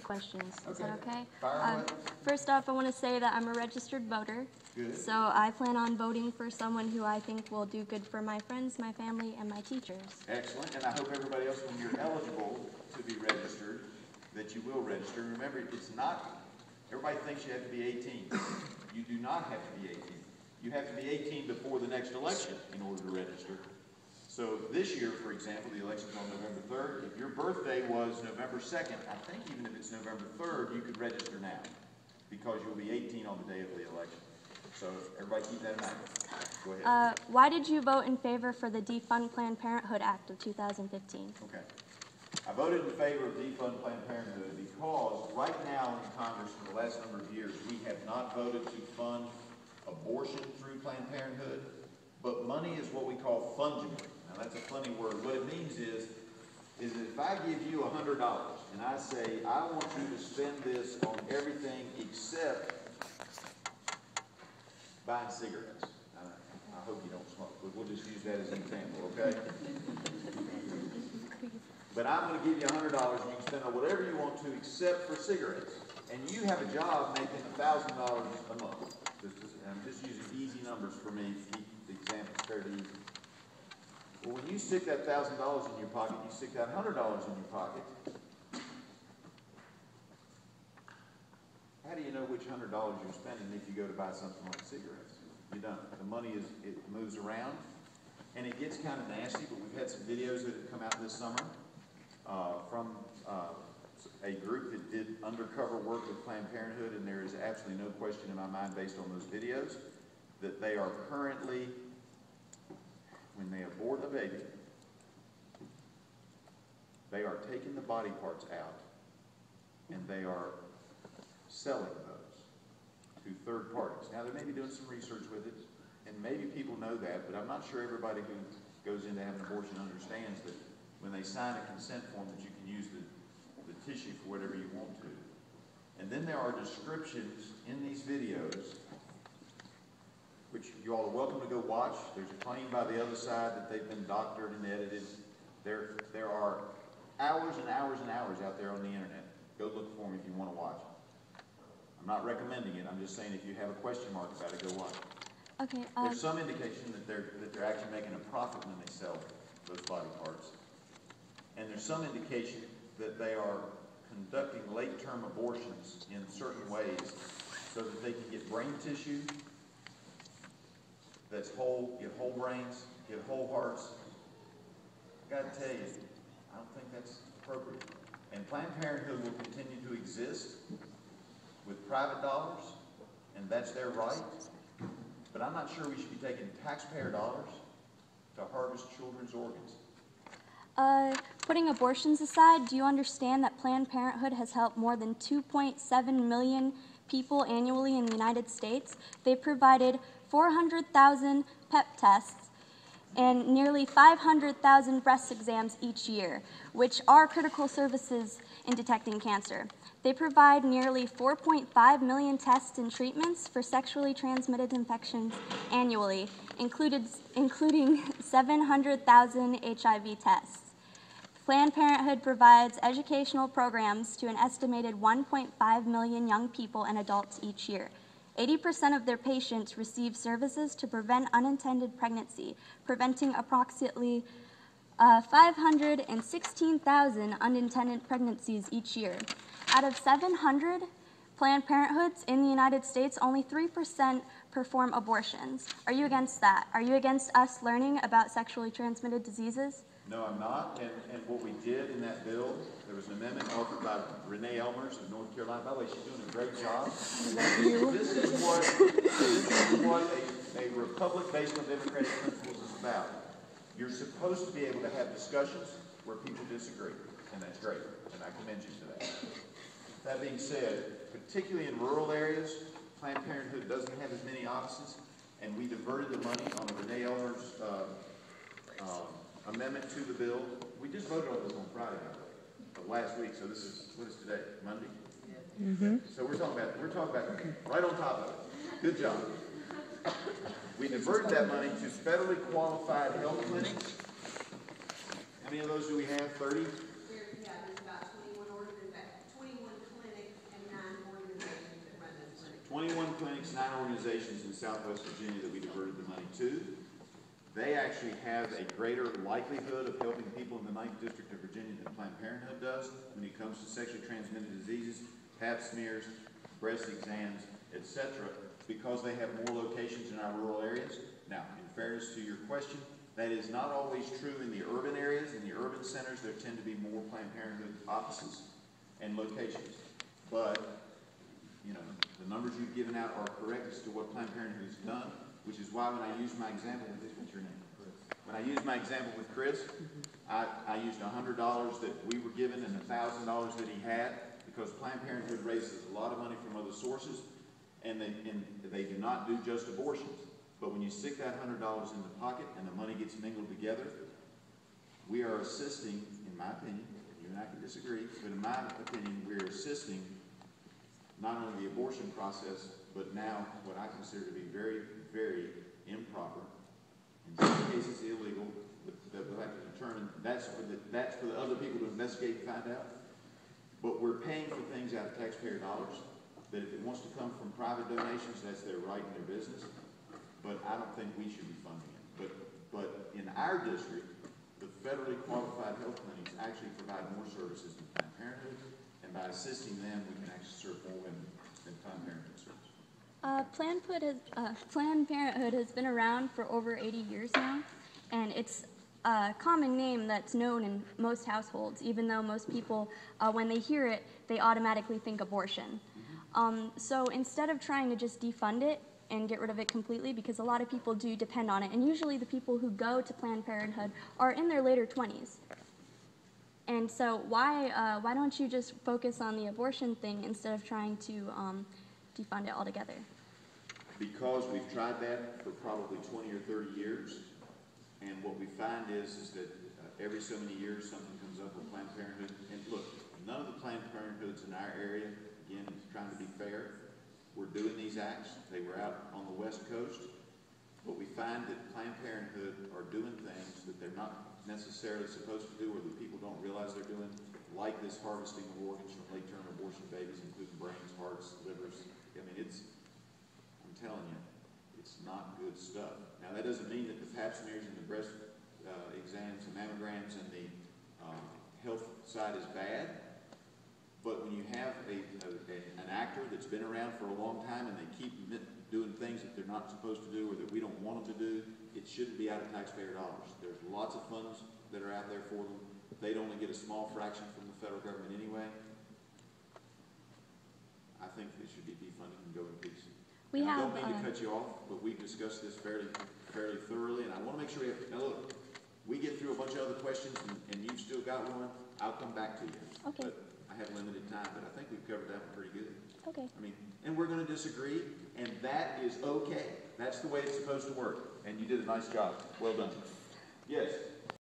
questions. Is Okay. that okay? Fire away. First off, I want to say that I'm a registered voter. Good. So I plan on voting for someone who I think will do good for my friends, my family, and my teachers. Excellent, and I hope everybody else, when you're eligible to be registered, that you will register. Remember, it's not, everybody thinks you have to be 18. You do not have to be 18. You have to be 18 before the next election in order to register. So this year, for example, the election's on November 3rd. If your birthday was November 2nd, I think even if it's November 3rd, you could register now because you'll be 18 on the day of the election. So everybody keep that in mind. Go ahead. Why did you vote in favor for the Defund Planned Parenthood Act of 2015? Okay. I voted in favor of defund Planned Parenthood because right now in Congress for the last number of years, we have not voted to fund abortion through Planned Parenthood, but money is what we call fungible. Now that's a funny word. What it means is that if I give you $100 and I say, I want you to spend this on everything except buying cigarettes. I hope you don't smoke, but we'll just use that as an example, okay? But I'm going to give you $100 and you can spend on whatever you want to except for cigarettes. And you have a job making $1,000 a month. I'm just using easy numbers for me to keep the example fairly easy. Well, when you stick that $1,000 in your pocket, you stick that $100 in your pocket, how do you know which $100 you're spending if you go to buy something like cigarettes? You don't. The money it moves around, and it gets kind of nasty, but we've had some videos that have come out this summer from a group that did undercover work with Planned Parenthood, and there is absolutely no question in my mind based on those videos that they are currently, when they abort a baby, they are taking the body parts out and they are selling those to third parties. Now, they may be doing some research with it, and maybe people know that, but I'm not sure everybody who goes into having an abortion understands that when they sign a consent form that you can use the tissue for whatever you want to. And then there are descriptions in these videos, which you all are welcome to go watch. There's a claim by the other side that they've been doctored and edited. There are hours and hours and hours out there on the internet. Go look for them if you want to watch. I'm not recommending it. I'm just saying if you have a question mark about it, go watch it. Okay. There's some indication that they're actually making a profit when they sell those body parts. And there's some indication that they are conducting late-term abortions in certain ways so that they can get brain tissue that's whole, get whole brains, get whole hearts. I got to tell you, I don't think that's appropriate. And Planned Parenthood will continue to exist with private dollars, and that's their right. But I'm not sure we should be taking taxpayer dollars to harvest children's organs. Putting abortions aside, do you understand that Planned Parenthood has helped more than 2.7 million people annually in the United States? They provided 400,000 PEP tests and nearly 500,000 breast exams each year, which are critical services in detecting cancer. They provide nearly 4.5 million tests and treatments for sexually transmitted infections annually, including 700,000 HIV tests. Planned Parenthood provides educational programs to an estimated 1.5 million young people and adults each year. 80% of their patients receive services to prevent unintended pregnancy, preventing approximately 516,000 unintended pregnancies each year. Out of 700 Planned Parenthoods in the United States, only 3% perform abortions. Are you against that? Are you against us learning about sexually transmitted diseases? No, I'm not. And what we did in that bill, there was an amendment offered by Renee Elmers of North Carolina. By the way, she's doing a great job. This is what a republic based on democratic principles is about. You're supposed to be able to have discussions where people disagree, and that's great, and I commend you for that. That being said, particularly in rural areas, Planned Parenthood doesn't have as many offices, and we diverted the money on the Renee Elmers amendment to the bill. We just voted on this on Friday, of last week, so this is, what is today, Monday? Mm-hmm. So we're talking about right on top of it. Good job. We diverted that money to federally qualified health clinics. How many of those do we have? 30? Yeah, there's about 21 orders. In fact, 21 clinics organizations in Southwest Virginia that we diverted the money to, they actually have a greater likelihood of helping people in the 9th District of Virginia than Planned Parenthood does when it comes to sexually transmitted diseases, pap smears, breast exams, etc., because they have more locations in our rural areas. Now, in fairness to your question, that is not always true in the urban areas. In the urban centers, there tend to be more Planned Parenthood offices and locations. But, you know, the numbers you've given out are correct as to what Planned Parenthood has done, which is why when I use my example, what's your name? Chris. When I use my example with Chris, I used $100 that we were given and $1,000 that he had, because Planned Parenthood raises a lot of money from other sources, and they do not do just abortions. But when you stick that $100 in the pocket and the money gets mingled together, we are assisting, in my opinion, you and I can disagree, but in my opinion, we're assisting not only the abortion process, but now what I consider to be very, very improper, in some cases illegal, that we'll have to determine, that's for the other people to investigate and find out. But we're paying for things out of taxpayer dollars, that if it wants to come from private donations, that's their right and their business. But I don't think we should be funding it. But in our district, the federally qualified health clinics actually provide more services than Planned Parenthood, and by assisting them, we can actually serve more women than Planned Parenthood serves. Planned Parenthood has been around for over 80 years now, and it's a common name that's known in most households, even though most people, when they hear it, they automatically think abortion. So instead of trying to just defund it and get rid of it completely, because a lot of people do depend on it, and usually the people who go to Planned Parenthood are in their later 20s. And so why don't you just focus on the abortion thing instead of trying to defund it altogether? Because we've tried that for probably 20 or 30 years, and what we find is that every so many years something comes up with Planned Parenthood. And look, none of the Planned Parenthoods in our area, again, trying to be fair, we're doing these acts. They were out on the West Coast, but we find that Planned Parenthood are doing things that they're not necessarily supposed to do, or that people don't realize they're doing, like this harvesting of organs from late-term abortion babies, including brains, hearts, livers. I mean, I'm telling you, it's not good stuff. Now, that doesn't mean that the pap smears and the breast exams and mammograms and the health side is bad. But when you have an actor that's been around for a long time and they keep doing things that they're not supposed to do or that we don't want them to do, it shouldn't be out of taxpayer dollars. There's lots of funds that are out there for them. They'd only get a small fraction from the federal government anyway. I think it should be defunded and go in peace. I don't mean to cut you off, but we've discussed this fairly thoroughly, and I want to make sure we have. Now look, we get through a bunch of other questions, and you've still got one. I'll come back to you. Okay. But I have limited time, but I think we've covered that one pretty good. Okay. I mean, and we're going to disagree, and that is okay. That's the way it's supposed to work. And you did a nice job. Well done. Yes.